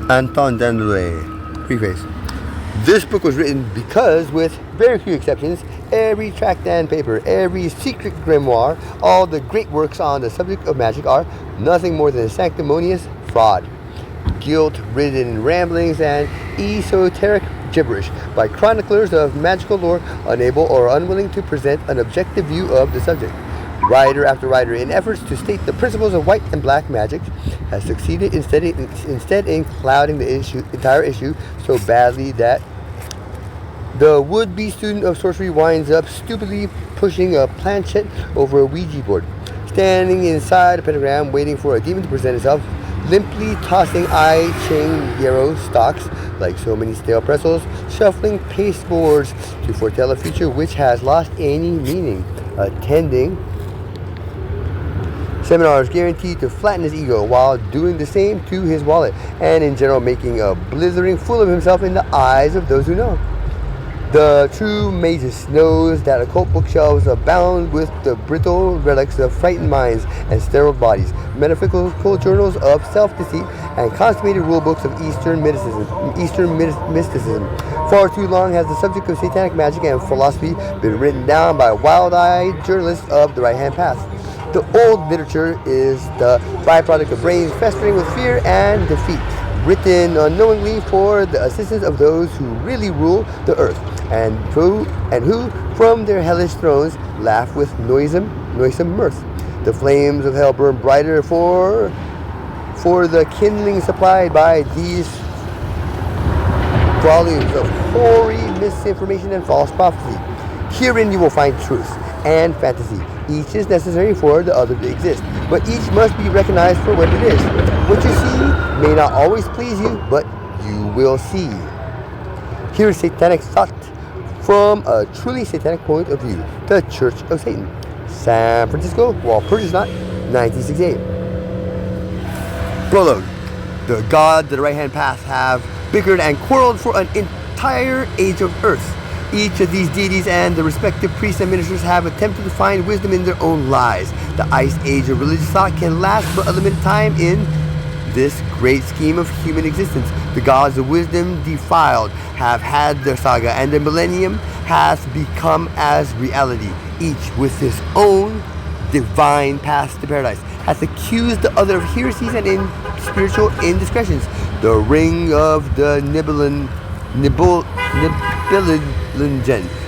Anton Dandoulet. Preface. This book was written because, with very few exceptions, every tract and paper, every secret grimoire, all the great works on the subject of magic are nothing more than sanctimonious fraud, guilt-ridden ramblings, and esoteric gibberish by chroniclers of magical lore unable or unwilling to present an objective view of the subject. Writer after writer, in efforts to state the principles of white and black magic, has succeeded instead in clouding the entire issue so badly that the would-be student of sorcery winds up stupidly pushing a planchette over a Ouija board, standing inside a pentagram waiting for a demon to present itself, limply tossing I Ching yarrow stalks like so many stale pretzels, shuffling pasteboards to foretell a future which has lost any meaning, attending seminars guaranteed to flatten his ego while doing the same to his wallet, and in general making a blithering fool of himself in the eyes of those who know. The true magus knows that occult bookshelves abound with the brittle relics of frightened minds and sterile bodies, metaphysical journals of self-deceit, and consummated rulebooks of Eastern mysticism. Far too long has the subject of satanic magic and philosophy been written down by wild-eyed journalists of the right-hand path. The old literature is the byproduct of brains festering with fear and defeat, written unknowingly for the assistance of those who really rule the earth, and who from their hellish thrones laugh with noisome mirth. The flames of hell burn brighter for the kindling supplied by these volumes of hoary misinformation and false prophecy. Herein you will find truth and fantasy. Each is necessary for the other to exist, but each must be recognized for what it is. What you see may not always please you, but you will see. Here is satanic thought from a truly satanic point of view. The Church of Satan. San Francisco, Walpurgis Knot, 1968. Prologue. The gods of the right-hand path have bickered and quarreled for an entire age of earth. Each of these deities and the respective priests and ministers have attempted to find wisdom in their own lies. The ice age of religious thought can last but a limited time in this great scheme of human existence. The gods of wisdom defiled have had their saga, and the millennium has become as reality. Each with his own divine path to paradise has accused the other of heresies and spiritual indiscretions. The ring of the Nibelungen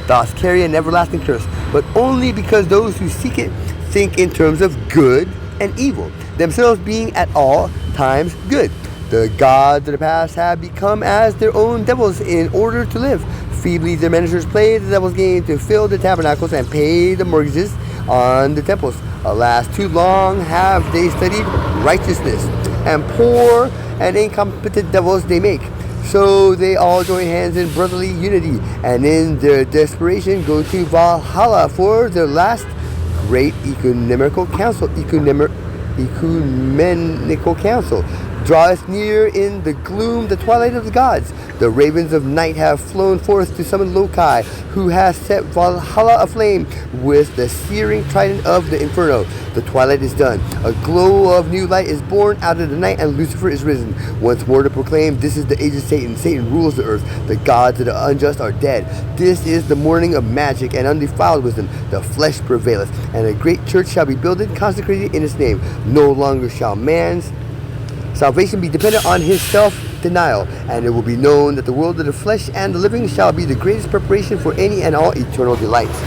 does carry an everlasting curse, but only because those who seek it think in terms of good and evil, themselves being at all times good. The gods of the past have become as their own devils in order to live. Feebly their ministers play the devil's game to fill the tabernacles and pay the mortgages on the temples. Alas, too long have they studied righteousness, and poor and incompetent devils they make. So they all join hands in brotherly unity, and in their desperation go to Valhalla for their last great ecumenical council. Draweth near in the gloom the twilight of the gods. The ravens of night have flown forth to summon Loki, who has set Valhalla aflame with the searing trident of the inferno. The twilight is done. A glow of new light is born out of the night, and Lucifer is risen, once more to proclaim, this is the age of Satan. Satan rules the earth. The gods of the unjust are dead. This is the morning of magic and undefiled wisdom. The flesh prevaileth, and a great church shall be builded, consecrated in its name. No longer shall man's salvation be dependent on his self-denial, and it will be known that the world of the flesh and the living shall be the greatest preparation for any and all eternal delights.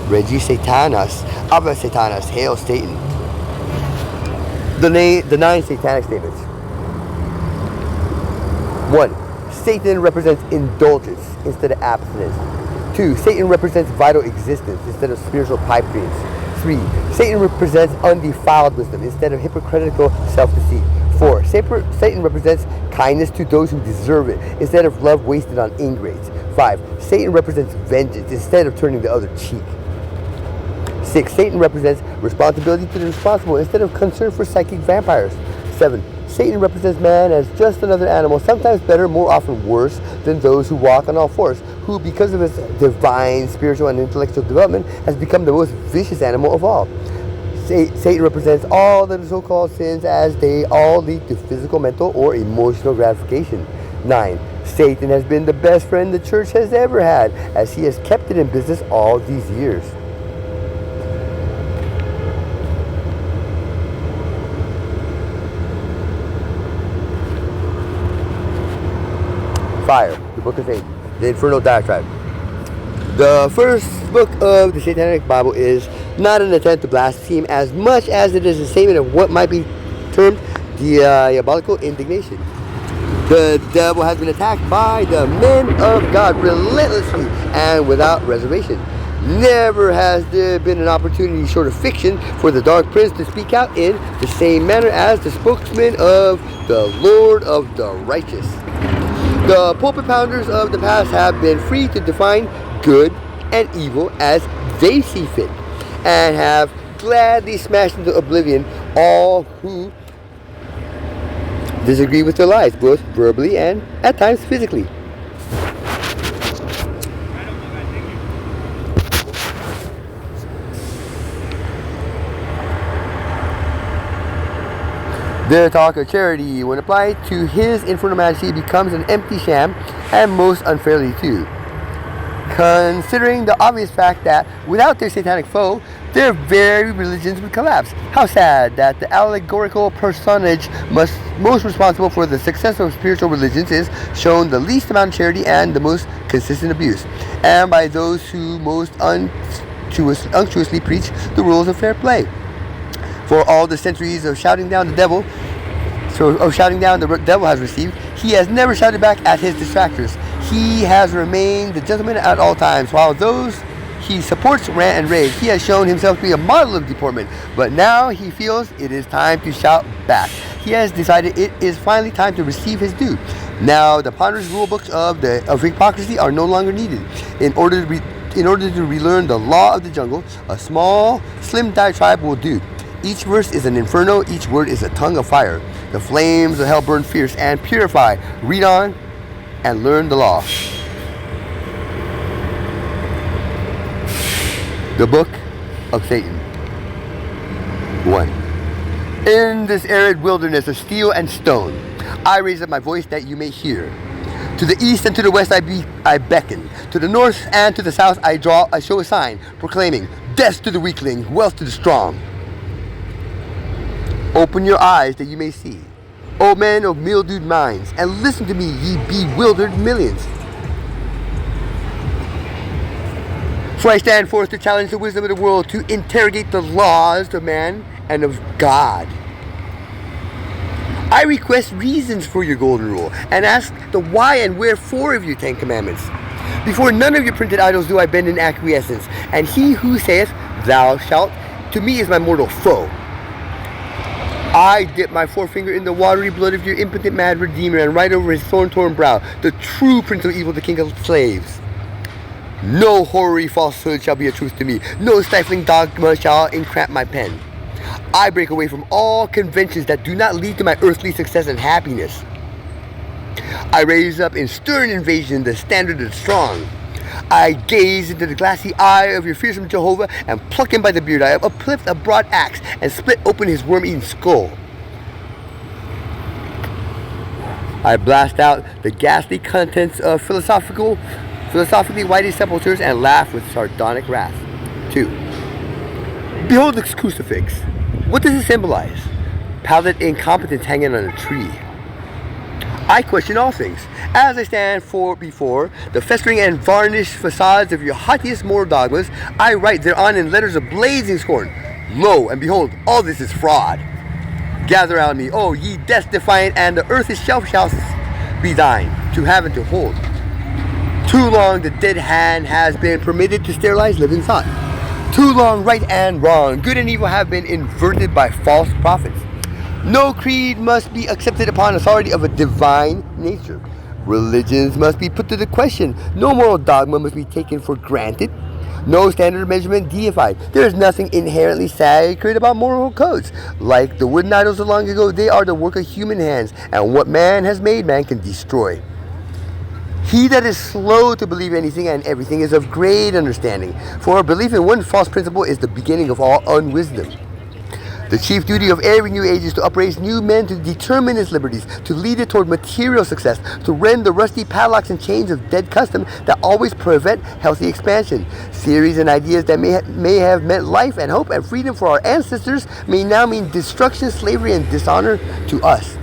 Regi Satanas, Ave Satanas, Hail Satan. The 9 satanic statements. 1. Satan represents indulgence instead of abstinence. 2. Satan represents vital existence instead of spiritual pipe dreams. 3. Satan represents undefiled wisdom instead of hypocritical self-deceit. 4. Satan represents kindness to those who deserve it instead of love wasted on ingrates. 5. Satan represents vengeance instead of turning the other cheek. 6. Satan represents responsibility to the responsible instead of concern for psychic vampires. 7. Satan represents man as just another animal, sometimes better, more often worse, than those who walk on all fours, who, because of his divine, spiritual, and intellectual development, has become the most vicious animal of all. Satan represents all the so-called sins as they all lead to physical, mental, or emotional gratification. 9. Satan has been the best friend the church has ever had, as he has kept it in business all these years. Fire, the Book of Satan, the Infernal Diatribe. The first book of the Satanic Bible is not an attempt to blaspheme as much as it is a statement of what might be termed diabolical indignation. The devil has been attacked by the men of God relentlessly and without reservation. Never has there been an opportunity short of fiction for the dark prince to speak out in the same manner as the spokesman of the Lord of the righteous. The pulpit pounders of the past have been free to define good and evil as they see fit, and have gladly smashed into oblivion all who disagree with their lies, both verbally and at times physically. Their talk of charity, when applied to his infernal majesty, becomes an empty sham, and most unfairly too. Considering the obvious fact that without their satanic foe, their very religions would collapse. How sad that the allegorical personage most responsible for the success of spiritual religions is shown the least amount of charity and the most consistent abuse, and by those who most unctuously preach the rules of fair play. For all the centuries of shouting down the devil has received, he has never shouted back at his detractors. He has remained the gentleman at all times, while those he supports rant and rave. He has shown himself to be a model of deportment, but now he feels it is time to shout back. He has decided it is finally time to receive his due. Now the ponderous rule books of hypocrisy are no longer needed. In order to relearn the law of the jungle, a small, slim diatribe will do. Each verse is an inferno, each word is a tongue of fire. The flames of hell burn fierce and purify. Read on and learn the law. The Book of Satan. 1. In this arid wilderness of steel and stone, I raise up my voice that you may hear. To the east and to the west I beckon. To the north and to the south I show a sign, proclaiming, death to the weakling, wealth to the strong. Open your eyes that you may see, O men of mildewed minds, and listen to me, ye bewildered millions. For I stand forth to challenge the wisdom of the world, to interrogate the laws of man and of God. I request reasons for your golden rule, and ask the why and wherefore of your 10 commandments. Before none of your printed idols do I bend in acquiescence, and he who saith, thou shalt, to me is my mortal foe. I dip my forefinger in the watery blood of your impotent mad redeemer, and write over his thorn-torn brow, the true prince of evil, the king of slaves. No hoary falsehood shall be a truth to me. No stifling dogma shall encramp my pen. I break away from all conventions that do not lead to my earthly success and happiness. I raise up in stern invasion the standard of the strong. I gaze into the glassy eye of your fearsome Jehovah and pluck him by the beard. I uplift a broad axe and split open his worm-eaten skull. I blast out the ghastly contents of philosophically whited sepulchres and laugh with sardonic wrath. 2. Behold the crucifix. What does it symbolize? Pallid incompetence hanging on a tree. I question all things. As I stand before the festering and varnished facades of your haughtiest moral dogmas, I write thereon in letters of blazing scorn, lo, and behold, all this is fraud. Gather round me, O ye death-defiant, and the earth itself shall be thine, to have and to hold. Too long the dead hand has been permitted to sterilize living thought. Too long right and wrong, good and evil have been inverted by false prophets. No creed must be accepted upon authority of a divine nature. Religions must be put to the question. No moral dogma must be taken for granted. No standard of measurement deified. There is nothing inherently sacred about moral codes. Like the wooden idols of long ago, they are the work of human hands, and what man has made, man can destroy. He that is slow to believe anything and everything is of great understanding, for belief in one false principle is the beginning of all unwisdom. The chief duty of every new age is to upraise new men to determine its liberties, to lead it toward material success, to rend the rusty padlocks and chains of dead custom that always prevent healthy expansion. Theories and ideas that may have meant life and hope and freedom for our ancestors may now mean destruction, slavery, and dishonor to us.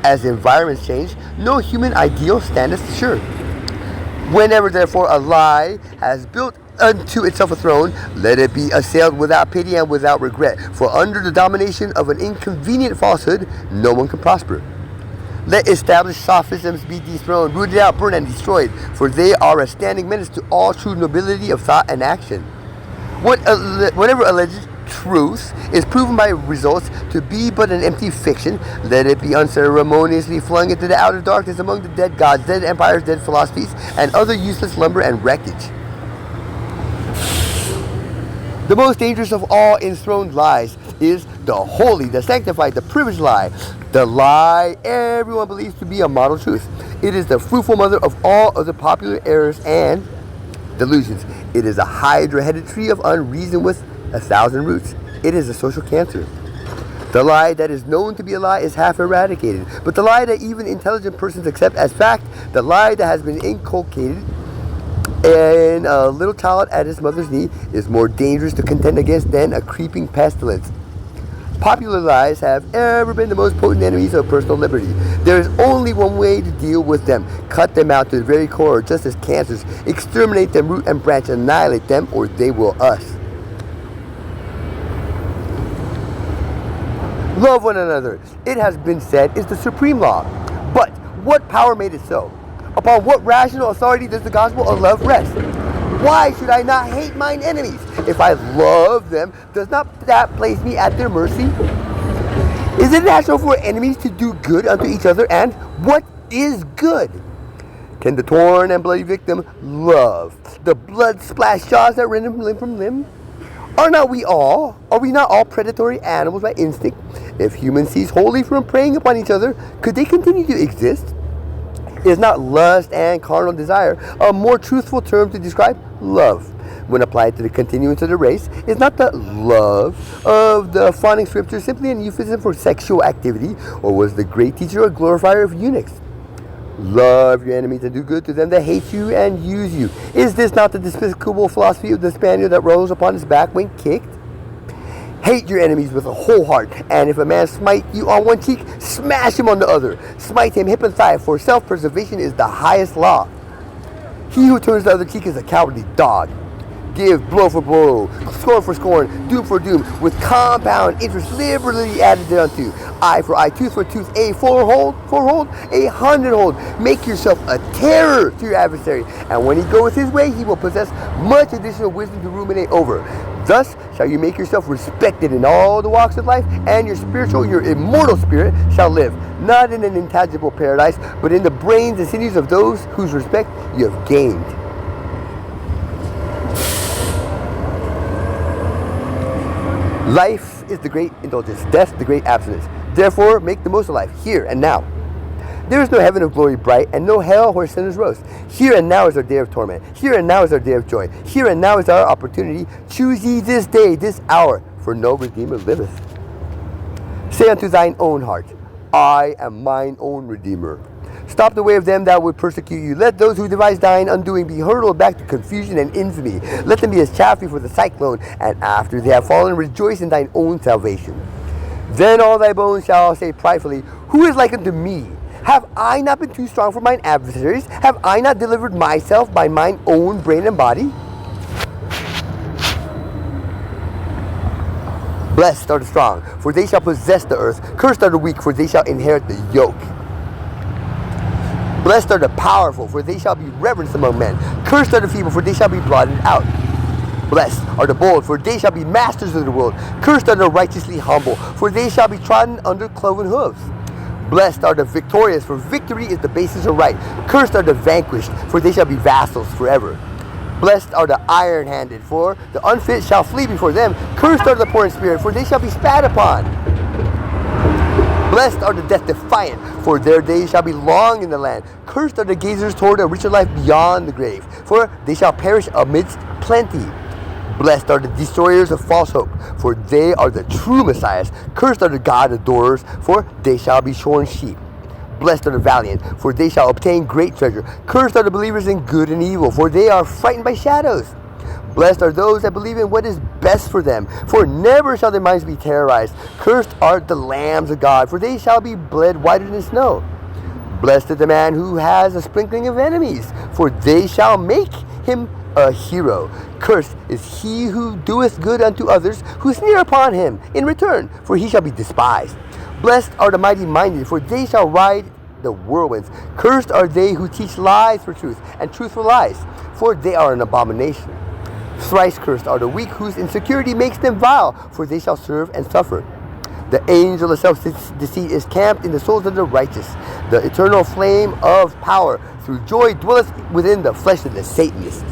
As environments change, no human ideal standeth sure. Whenever, therefore, a lie has built unto itself a throne, let it be assailed without pity and without regret, for under the domination of an inconvenient falsehood, no one can prosper. Let established sophisms be dethroned, rooted out, burned, and destroyed, for they are a standing menace to all true nobility of thought and action. Whatever alleged truth is proven by results to be but an empty fiction, let it be unceremoniously flung into the outer darkness among the dead gods, dead empires, dead philosophies, and other useless lumber and wreckage. The most dangerous of all enthroned lies is the holy, the sanctified, the privileged lie. The lie everyone believes to be a model truth. It is the fruitful mother of all other popular errors and delusions. It is a hydra-headed tree of unreason with 1,000 roots. It is a social cancer. The lie that is known to be a lie is half eradicated, but the lie that even intelligent persons accept as fact, the lie that has been inculcated in a little child at his mother's knee, is more dangerous to contend against than a creeping pestilence. Popular lies have ever been the most potent enemies of personal liberty. There is only one way to deal with them: cut them out to the very core, just as cancers. Exterminate them root and branch, annihilate them, or they will us. Love one another, it has been said, is the supreme law. But what power made it so? Upon what rational authority does the gospel of love rest? Why should I not hate mine enemies? If I love them, does not that place me at their mercy? Is it natural for enemies to do good unto each other? And what is good? Can the torn and bloody victim love the blood-splashed jaws that rend him limb from limb? Are we not all predatory animals by instinct? If humans cease wholly from preying upon each other, could they continue to exist? Is not lust and carnal desire a more truthful term to describe love? When applied to the continuance of the race, is not the love of the fawning scripture simply an euphemism for sexual activity, or was the great teacher a glorifier of eunuchs? Love your enemies and do good to them that hate you and use you. Is this not the despicable philosophy of the Spaniard that rolls upon his back when kicked? Hate your enemies with a whole heart, and if a man smite you on one cheek, smash him on the other. Smite him hip and thigh, for self-preservation is the highest law. He who turns the other cheek is a cowardly dog. Give blow for blow, scorn for scorn, doom for doom, with compound interest liberally added thereunto. Eye for eye, tooth for tooth, a fourhold, a hundredfold. Make yourself a terror to your adversary, and when he goeth his way, he will possess much additional wisdom to ruminate over. Thus shall you make yourself respected in all the walks of life, and your immortal spirit shall live, not in an intangible paradise, but in the brains and sinews of those whose respect you have gained. Life is the great indulgence, death the great abstinence. Therefore, make the most of life, here and now. There is no heaven of glory bright, and no hell where sinners roast. Here and now is our day of torment. Here and now is our day of joy. Here and now is our opportunity. Choose ye this day, this hour, for no Redeemer liveth. Say unto thine own heart, I am mine own Redeemer. Stop the way of them that would persecute you. Let those who devise thine undoing be hurled back to confusion and infamy. Let them be as chaff before the cyclone, and after they have fallen, rejoice in thine own salvation. Then all thy bones shall say pridefully, Who is like unto me? Have I not been too strong for mine adversaries? Have I not delivered myself by mine own brain and body? Blessed are the strong, for they shall possess the earth. Cursed are the weak, for they shall inherit the yoke. Blessed are the powerful, for they shall be reverenced among men. Cursed are the feeble, for they shall be blotted out. Blessed are the bold, for they shall be masters of the world. Cursed are the righteously humble, for they shall be trodden under cloven hooves. Blessed are the victorious, for victory is the basis of right. Cursed are the vanquished, for they shall be vassals forever. Blessed are the iron-handed, for the unfit shall flee before them. Cursed are the poor in spirit, for they shall be spat upon. Blessed are the death-defiant, for their days shall be long in the land. Cursed are the gazers toward a richer life beyond the grave, for they shall perish amidst plenty. Blessed are the destroyers of false hope, for they are the true messiahs. Cursed are the God adorers, for they shall be shorn sheep. Blessed are the valiant, for they shall obtain great treasure. Cursed are the believers in good and evil, for they are frightened by shadows. Blessed are those that believe in what is best for them, for never shall their minds be terrorized. Cursed are the lambs of God, for they shall be bled whiter than snow. Blessed is the man who has a sprinkling of enemies, for they shall make him a hero. Cursed is he who doeth good unto others, who sneer upon him in return, for he shall be despised. Blessed are the mighty minded, for they shall ride the whirlwinds. Cursed are they who teach lies for truth, and truth for lies, for they are an abomination. Thrice cursed are the weak, whose insecurity makes them vile, for they shall serve and suffer. The angel of self-deceit is camped in the souls of the righteous. The eternal flame of power through joy dwelleth within the flesh of the Satanist.